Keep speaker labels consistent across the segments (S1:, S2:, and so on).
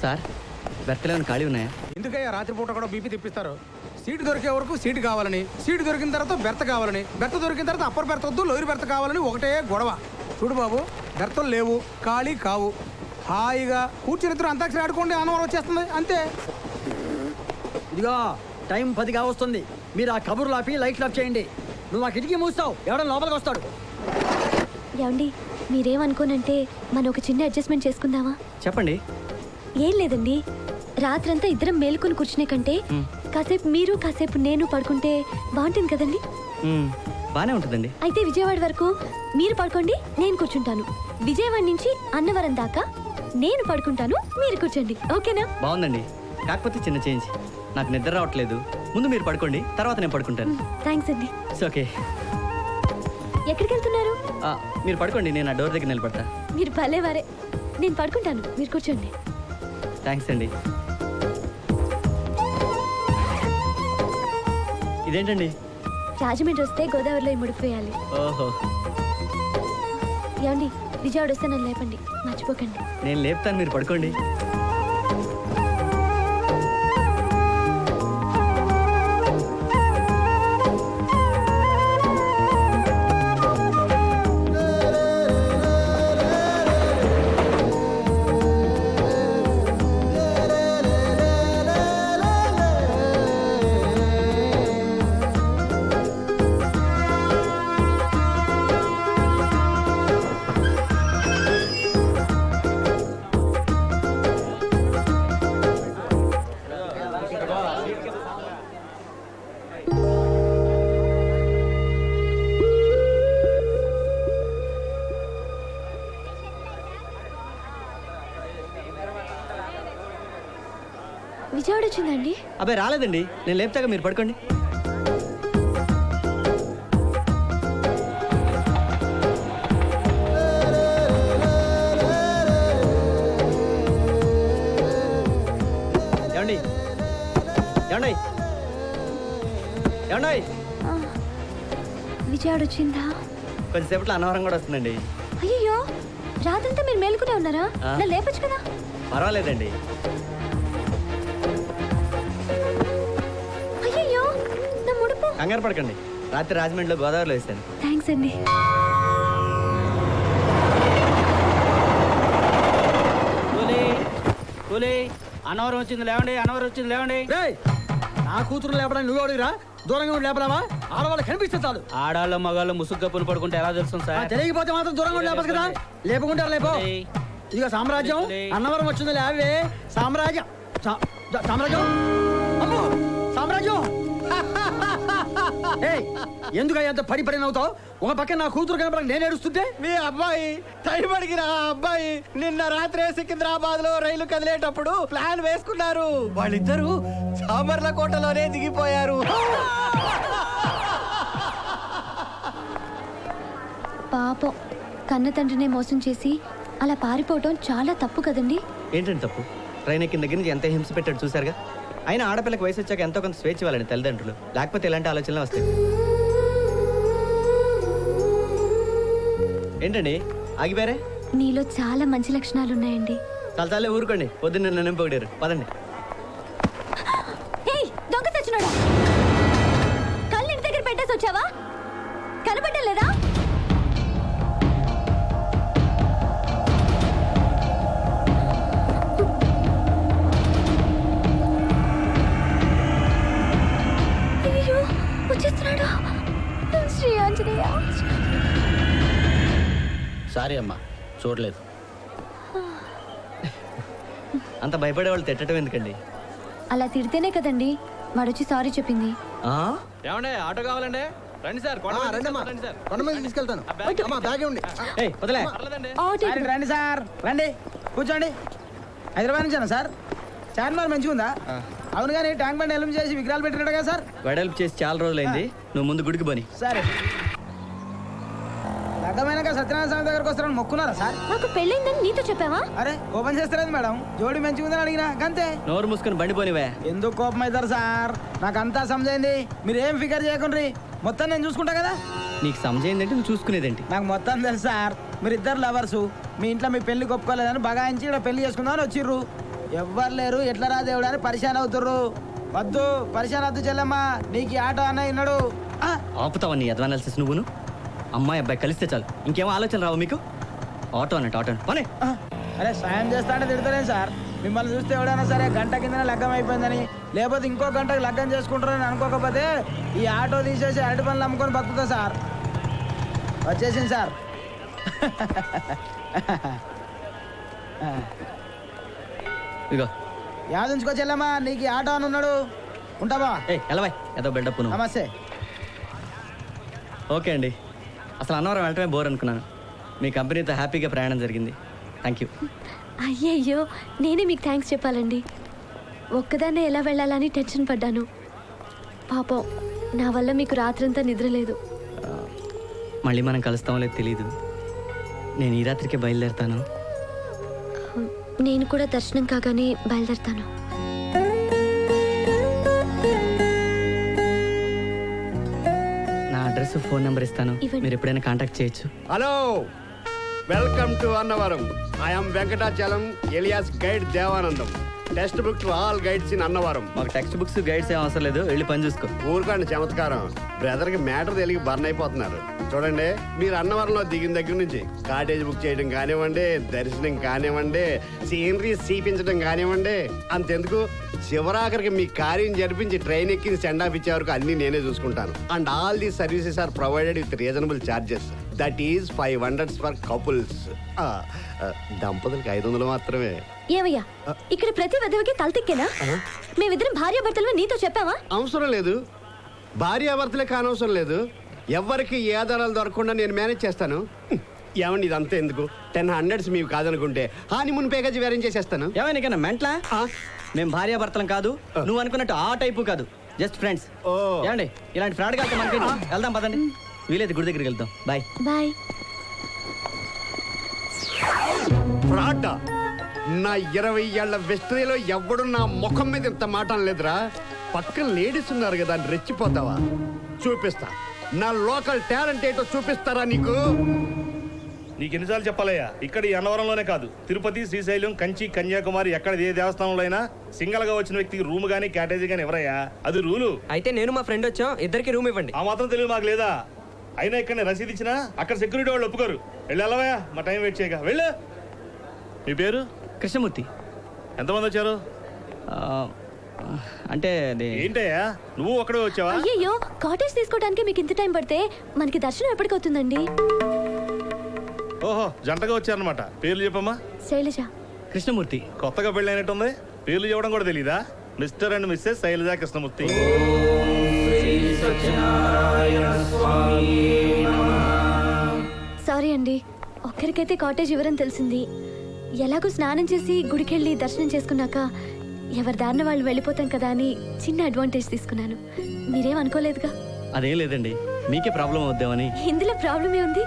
S1: Sir బెర్తలేమని ఖాళీ ఉన్నాయా?
S2: ఎందుకయ్యా రాత్రిపూట కూడా బీపీ తెప్పిస్తారు? సీటు దొరికే వరకు సీటు కావాలని, సీటు దొరికిన తర్వాత బెర్త కావాలని, బెర్త దొరికిన తర్వాత అప్పర్ బెర్త వద్దు లోయర్ బెర్త కావాలని ఒకటే గొడవ. చూడు బాబు, బెర్తలు లేవు, ఖాళీ కావు, హాయిగా కూర్చుని ఇద్దరు అంతాక్షరి ఆడుకోండి, అన్నవరం వచ్చేస్తుంది అంతే.
S3: ఇదిగో టైం 10 కావస్తుంది. మీరు ఆ కబుర్లు ఆపి లైట్లు ఆఫ్ చేయండి. నువ్వు ఆ కిటికీ మూస్తావు, ఎవడో లోపలికి వస్తాడు.
S4: ఏమండి, మీరేమనుకోనంటే మనం ఒక చిన్న అడ్జస్ట్మెంట్ చేసుకుందామా?
S1: చెప్పండి.
S4: ఏం లేదండి, రాత్రంతా ఇద్దరం మేలుకొని కూర్చునే కంటే కాసేపు మీరు కాసేపు నేను పడుకుంటే బాగుంటుంది కదండి.
S1: బానే ఉంటుందండి.
S4: అయితే విజయవాడ వరకు మీరు పడుకోండి, నేను కూర్చుంటాను. విజయవాడ నుంచి అన్నవరం దాకా నేను పడుకుంటాను, మీరు కూర్చోండి. ఓకేనా?
S1: బాగుందండి. కాకపోతే చిన్న చేంజ్. నాకు నిద్ర రావట్లేదు. ముందు మీరు పడుకోండి, తర్వాత నేను పడుకుంటాను.
S4: థ్యాంక్స్ అండి.
S1: ఓకే.
S4: ఎక్కడికి వెళ్తున్నారు?
S1: మీరు పడుకోండి, నేను ఆ డోర్ దగ్గర నిలబడతా.
S4: మీరు భలేవారే. నేను పడుకుంటాను, మీరు కూర్చోండి.
S1: థ్యాంక్స్ అండి. ఇదేంటండి?
S4: రాజమండ్రి వస్తే గోదావరిలో ముడిపోయాలి.
S1: ఓహో.
S4: ఏమండి, విజయవాడ వస్తే నన్ను లేపండి, మర్చిపోకండి.
S1: నేను లేపుతాను, మీరు పడుకోండి.
S4: విజయవాడ వచ్చిందండి?
S1: అబ్బాయి రాలేదండి, నేను లేపుతాగా, మీరు పడుకోండి. ఏమండి ఏమండి ఏమండి?
S4: విజయవాడ వచ్చిందా?
S1: కొంచెంసేపట్లో అన్నవరం కూడా వస్తుందండి.
S4: అయ్యో, రాత్రంతా మీరు మేలుకునే ఉన్నారా? నన్ను లేపచ్చు కదా.
S1: పర్వాలేదండి.
S4: అయ్యో, నా ముడుపు.
S1: కంగారు పడకండి, రాత్రి రాజమండ్రిలో గోదావరిలో వేసాను.
S4: థ్యాంక్స్ అండి.
S5: అన్నవరం వచ్చింది లేవండి, అన్నవరం వచ్చింది లేవండి.
S3: నా కూతురు లేపడానికి నువ్వు అడిగిరా? దూరంగా ఉండి లేపడావా? ఆడవాళ్ళు కనిపిస్తే చాలు.
S5: ఆడాళ్ళ మగాళ్ళు ముసుగు కప్పులు పడుకుంటే ఎలా తెలుస్తుంది సార్?
S3: తెలియకపోతే మాత్రం దూరంగా ఉండి లేపదు కదా. లేపుకుంటారు లేపో. ఇదిగో సామ్రాజ్యం, అన్నవరం వచ్చింది లేవే. సామ్రాజ్యం సామ్రాజ్యం, అమ్మో సామ్రాజ్యం. ఎందుకయ్యా అంత పడి నవ్వుతావు? ఒక పక్క నా కూతురు కనపడ నేను ఏడుస్తుంటే
S2: మీ అబ్బాయి టైం అడిగిన అబ్బాయి నిన్న రాత్రే సికింద్రాబాద్ లో రైలు కదిలేటప్పుడు ప్లాన్ వేసుకున్నారు. వాళ్ళిద్దరూ సామర్లకోటలోనే దిగిపోయారు.
S4: పాపం, కన్న తండ్రినే మోసం చేసి అలా పారిపోవటం చాలా తప్పు కదండి.
S1: ఏంటంటే తప్పు? ట్రైన్ ఎక్కిన దగ్గర నుంచి ఎంత హింస పెట్టాడు చూసారుగా. అయినా ఆడపిల్లకి వయసు వచ్చాక ఎంతో కొంత స్వేచ్ఛ ఇవ్వాలండి తల్లిదండ్రులు, లేకపోతే ఇలాంటి ఆలోచనలు వస్తాయి. ఏంటండి ఆగిపోయారే?
S4: నీలో చాలా మంచి లక్షణాలు ఉన్నాయండి.
S1: చాలా చాలే ఊరుకోండి, పొద్దున్న నన్ను నింపొగిడారు. పదండి.
S4: దొంగ తెచ్చినాడా? కళ్ళు ఇంటి దగ్గర పెట్టేసి వచ్చావా? కనపడలేదా? వచ్చేస్తున్నాడు. శ్రీ ఆంజనేయ.
S5: సారీ అమ్మా, చూడలేదు.
S1: అంత భయపడే వాళ్ళు తిట్టడం ఎందుకండి?
S4: అలా తిడితేనే కదండి వాడొచ్చి సారీ చెప్పింది.
S5: ఏమండి ఆటో కావాలండి? రండి సార్,
S3: కొండ మీద తీసుకెళ్తాను. బ్యాగ్ ఉంది.
S1: వదిలే.
S3: రండి సార్, రండి కూర్చోండి. హైదరాబాద్ నుంచేనా సార్? చార్మినార్ మంచిగా ఉందా? అవును కానీ ట్యాంక్ బండ్ ఎల్లం చేసి విగ్రహాలు పెట్టినట్టు కదా సార్?
S1: వెడల్పు చేసి చాలా రోజులైంది, నువ్వు ముందు గుడికి పోని.
S3: సరే. లగ్గమైనాక సత్యనారాయణ స్వామి దగ్గరకు వస్తారని మొక్కున్నారా సార్?
S4: నాకు పెళ్ళైందని నీతో చెప్పావా?
S3: అరే కోపం చేస్తారేది మేడం, జోడి మంచిగా ఉందని అడిగినా అంతే.
S1: నోరు మూసుకొని బండి పోనివే.
S3: ఎందుకు కోపం అవుతారు సార్? నాకు అంతా సమజైంది, మీరు ఏం ఫికర్ చేయకుండ్రి, మొత్తం నేను చూసుకుంటా కదా.
S1: నీకు సమజైందంటే నువ్వు చూసుకునేదేంటి?
S3: నాకు మొత్తం తెలుసు సార్. మీరు ఇద్దరు లవర్సు, మీ ఇంట్లో మీ పెళ్లి ఒప్పుకోలేదని బగాయించి ఇక్కడ పెళ్లి చేసుకుందామని వచ్చిర్రు. ఎవ్వరు లేరు ఎట్లా రా దేవుడు అని పరిశాన్ అవుతుర్రు. వద్దు పరిశాన్ వద్దు చెల్లమ్మా, నీకు ఈ ఆటో అన్న విన్నాడు.
S1: ఆపుతావా నీ అడ్వానాలిసిస్ నువ్వును? అమ్మాయి అబ్బాయి కలిస్తే చాలు, ఇంకేమో ఆలోచన రావు మీకు? ఆటో అన్నట్టు ఆటో పోనీ.
S3: అరే సాయం చేస్తా అంటే తిడతలేను సార్. మిమ్మల్ని చూస్తే ఎవడైనా సరే గంట కింద లగ్గం అయిపోయిందని, లేకపోతే ఇంకో గంటకి లగ్గం చేసుకుంటారని అనుకోకపోతే ఈ ఆటో తీసేసి అరటి పనులు అమ్ముకొని బతుకుతా సార్. వచ్చేసింది సార్.
S1: ఇగో
S3: యాదుంచుకో చెల్లమ్మా, నీకు ఈ ఆటో అని ఉన్నాడు. ఉంటావా?
S1: ఎలవాయ్ ఏదో బిల్డప్ నువ్వు.
S3: నమస్తే.
S1: ఓకే అండి, అసలు అన్నవరం వెళ్ళటమే బోర్ అనుకున్నాను. మీ కంపెనీతో హ్యాపీగా ప్రయాణం జరిగింది. Thank you.
S4: అయ్యయ్యో, నేనే మీకు థ్యాంక్స్ చెప్పాలండి. ఒక్కదాన్నే ఎలా వెళ్ళాలని టెన్షన్ పడ్డాను. పాపం నా వల్ల మీకు రాత్రంతా నిద్ర లేదు.
S1: మళ్ళీ మనం కలుస్తామో లేదు తెలీదు. నేను ఈ రాత్రికే బయలుదేరుతాను.
S4: నేను కూడా దర్శనం కాగానే బయలుదేరుతాను.
S1: నా అడ్రస్ ఫోన్ నెంబర్ ఇస్తాను,
S4: ఇవ్వండి.
S1: మీరు ఎప్పుడైనా కాంటాక్ట్ చేయొచ్చు.
S6: Hello, welcome to Annavaram. I'm Venkatachalam alias guide Devanandam. Text book to all guides in Annavaram.
S1: మాకు టెక్స్ట్ బుక్స్ గైడ్స్ ఏం అవసరం లేదు, వెళ్ళి పని చూసుకో.
S6: ఊరుకోండి చమత్కారం. బ్రదర్ కి మ్యాటర్ తెలిగి బర్న్ అయిపోతున్నారు. చూడండి, మీరు అన్నవరంలో దిగిన దగ్గర నుంచి కాటేజ్ బుక్ చేయడం కానివ్వండి, దర్శనం కానివ్వండి, సీనరీ చూపించడం కానివ్వండి, అంతెందుకు చివరాఖరికి మీ కార్యం జరిపించి ట్రైన్ ఎక్కి సెండ్ ఆఫ్ ఇచ్చే వరకు అన్ని నేనే చూసుకుంటాను. And all the services are provided with reasonable charges. That is 500 for couples. దంపతులకి 500 మాత్రమే.
S4: ఏమయ్యా, ఇక్కడ ప్రతి విధవకి తలతిక్కేనా? మేమిద్దరం భార్యాభర్తలు నీతో చెప్పావా?
S6: అవసరం లేదు, భార్యాభర్తలే కానవసరం లేదు. ఎవరికి ఏ ఆధారాలు దొరకకుండా నేను మేనేజ్ చేస్తాను. ఏమండి ఇదంతా ఎందుకు? 1000 మీవి కాదనుకుంటే హానిమూన్ ప్యాకేజ్ వేరేం చేసేస్తాను.
S1: ఏమైనా మెంట్లా? మేము భార్యాభర్తలం కాదు, నువ్వు అనుకున్నట్టు ఆ టైపు కాదు, జస్ట్ ఫ్రెండ్స్.
S6: ఓ.
S1: ఏమండి ఇలాంటి ఫ్రాడ్ కాదు మనకి. వెళ్దాం పదండి, వీలైతే గుడి దగ్గరికి వెళ్దాం. Bye
S4: bye.
S6: ఫ్రాడ్? నా 20 ఏళ్ల వెస్టరీలో ఎవ్వడు నా ముఖం మీద ఇంత మాట అనలేదురా. పక్కన లేడీస్ ఉన్నారు కదా అని రెచ్చిపోతావా? చూపిస్తా, నా లోకల్ టాలెంట్ ఏంటో చూపిస్తారా నీకు?
S7: నీకు ఎన్నిసార్లు చెప్పాలయ్యా, ఇక్కడ ఈ అన్నవరంలోనే కాదు, తిరుపతి, శ్రీశైలం, కంచి, కన్యాకుమారి ఎక్కడ ఏ దేవస్థానంలో అయినా సింగల్ గా వచ్చిన వ్యక్తికి రూమ్ గానీ క్యాటేజీ గానీ ఎవరయ్యా, అది రూలు.
S8: అయితే నేను మా ఫ్రెండ్ వచ్చాం, ఇద్దరికి రూమ్ ఇవ్వండి.
S7: ఆ మాత్రం తెలియదు మాకు లేదా? అయినా ఇక్కడ రసీదు ఇచ్చినా అక్కడ సెక్యూరిటీ వాళ్ళు ఒప్పుకోరు. వెళ్ళవయ్యా, మా టైం వెయిట్ చేయక వెళ్ళు. మీ పేరు?
S1: కృష్ణమూర్తి.
S7: ఎంతమంది వచ్చారు?
S1: అంటే అది
S7: ఏంటయ్యా, నువ్వు ఒక్కడే వచ్చావా?
S4: అయ్యయ్యో, కాటేజ్ తీసుకోవడానికి మీకు ఇంత టైం పడితే మనకి దర్శనం ఎప్పటికవుతుందండి?
S7: ఓహో, జంటగా వచ్చారనమాట. పేర్లు చెప్పమ్మా.
S4: శైలజ.
S1: కృష్ణమూర్తి.
S7: కొత్తగా పెళ్ళి అయినట్టుంది, పేర్లు చెప్పడం కూడా తెలీదా? Mister and missus Shailaja Krishnamurthy.
S4: Sorry అండి, ఒక్కరికైతే కాటేజ్ ఇవ్వరని తెలిసింది. ఎలాగో స్నానం చేసి గుడికెళ్ళి దర్శనం చేసుకున్నాక ఎవరి దారిన వాళ్ళు వెళ్ళిపోతాం కదా అని చిన్న అడ్వాంటేజ్ తీసుకున్నాను. మీరేం అనుకోలేదుగా?
S1: అదేం లేదండి, మీకే ప్రాబ్లం అవుద్దామని.
S4: ఇందులో ప్రాబ్లమే ఉంది,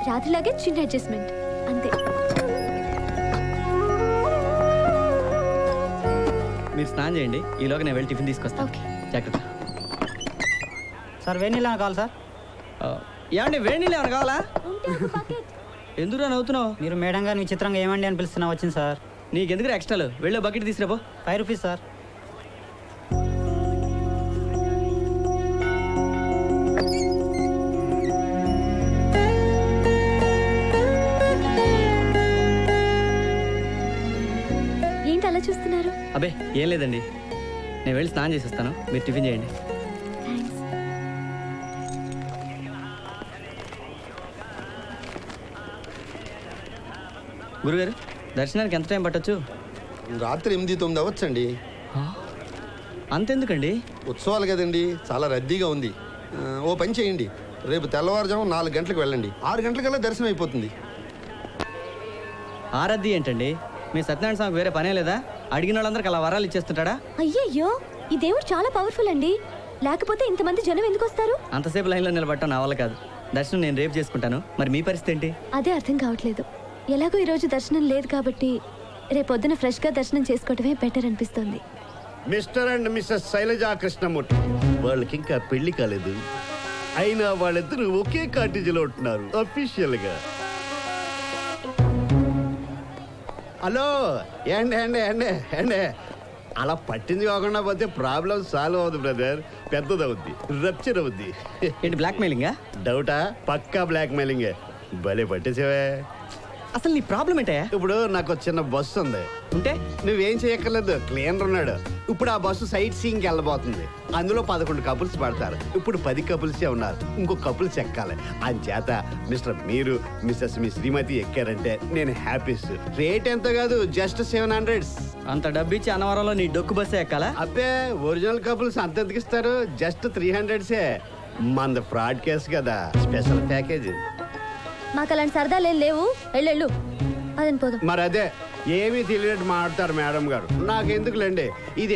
S4: రాత్రిలాగే చిన్న అడ్జస్ట్మెంట్ అంతే.
S1: మీరు స్నానం చేయండి, ఈలోగా నేను వెళ్ళి టిఫిన్ తీసుకొస్తాను.
S4: ఓకే.
S1: జాగ్రత్త.
S3: సార్ వేణీలా కావాలి సార్.
S1: ఏమండి వేడి నీళ్ళు ఏమైనా కావాలా? ఎందుకు నవ్వుతున్నావు?
S3: మీరు మేడం గారిని విచిత్రంగా ఏమండి అని పిలుస్తున్నా వచ్చింది సార్.
S1: నీకెందుకు ఎక్స్ట్రాలు? వెళ్ళి బకెట్ తీసుకురాబో.
S3: 5 rupees sir.
S4: ఏంటి అలా చూస్తున్నారు?
S1: అబే ఏం లేదండి, నేను వెళ్ళి స్నానం చేసేస్తాను, మీరు టిఫిన్ చేయండి.
S4: థ్యాంక్స్.
S1: గురుగారు, దర్శనానికి ఎంత టైం పట్టొచ్చు?
S9: రాత్రి 8-9 అవ్వచ్చండి.
S1: అంతెందుకండి?
S9: ఉత్సవాలు కదండి, చాలా రద్దీగా ఉంది. ఓ పని చేయండి, రేపు తెల్లవారుజాము 4 గంటలకు వెళ్ళండి, 6 గంటలకల్లా దర్శనం అయిపోతుంది.
S1: ఆరద్దీ ఏంటండి? మీ సత్యనారాయణ స్వామికి వేరే పనే లేదా? అడిగిన వాళ్ళందరికీ అలా వరాలు ఇచ్చేస్తుంటాడా?
S4: అయ్యయ్యో, ఈ దేవుడు చాలా పవర్ఫుల్ అండి, లేకపోతే ఇంతమంది జనం ఎందుకు వస్తారు?
S1: అంతసేపు లైన్లో నిలబడటం నా వల్ల కాదు. దర్శనం నేను రేపు చేసుకుంటాను, మరి మీ పరిస్థితి ఏంటి?
S4: అదే అర్థం కావట్లేదు. ఎలాగో ఈరోజు దర్శనం లేదు కాబట్టి రేపొద్దున ఫ్రెష్గా దర్శనం చేసుకోవటమే బెటర్ అనిపిస్తుంది.
S6: Mister and missus Shailaja Krishnamurthy, వాళ్ళకి ఇంకా పెళ్లి కాలేదు, అయినా వాళ్ళిద్దరూ ఒకే కాటేజీలో ఉంటున్నారు అఫీషియల్ గా. హలో ఏండి ఏండి ఏండి ఏండి అలా పట్టించుకోకుండా పోతే ప్రాబ్లం సాల్వ్ అవుతుంది బ్రదర్, పెద్దదవుద్ది, రప్చర్ అవుద్ది.
S1: ఏంటి బ్లాక్ మెయిలింగా?
S6: డౌటా? పక్కా బ్లాక్ మెయిలింగే. భలే పట్టేసేవే.
S1: అసలు నీ ప్రాబ్లం ఏంటయ్యా?
S6: ఇప్పుడు నాకు ఒక చిన్న బస్సు ఉంది,
S1: ఉంటే
S6: నువ్వేం చేయక్కర్లేదు, క్లీనర్ ఉన్నాడు. ఇప్పుడు ఆ బస్సు సైట్ సీయింగ్ వెళ్ళబోతుంది. అందులో 11 కపుల్స్ పడతారు. ఇప్పుడు 10 కపుల్సే ఉన్నారు, ఇంకో కపుల్స్ ఎక్కాలి. అంచేత మిస్టర్ మీరు మిస్సెస్ మీ శ్రీమతి ఎక్కారంటే నేను హ్యాపీస్. రేట్ ఎంత కాదు, జస్ట్ 700.
S1: అంత డబ్బిచ్చి అన్నవరంలో నీ డొక్కు బస్సే ఎక్కాలా?
S6: అబ్బే ఒరిజినల్ కపుల్స్ అంత ఎందుకిస్తారు, జస్ట్ 300సే. మంద ఫ్రాడ్ కేసు కదా, స్పెషల్ ప్యాకేజ్.
S4: మాకు అలాంటి సరదాలు లేవు, వెళ్ళు అదని పోదాం.
S6: మరి అదే ఏమీ తెలియనట్టు మాట్లాడతారు మేడం గారు. నాకెందుకులేండి, ఇది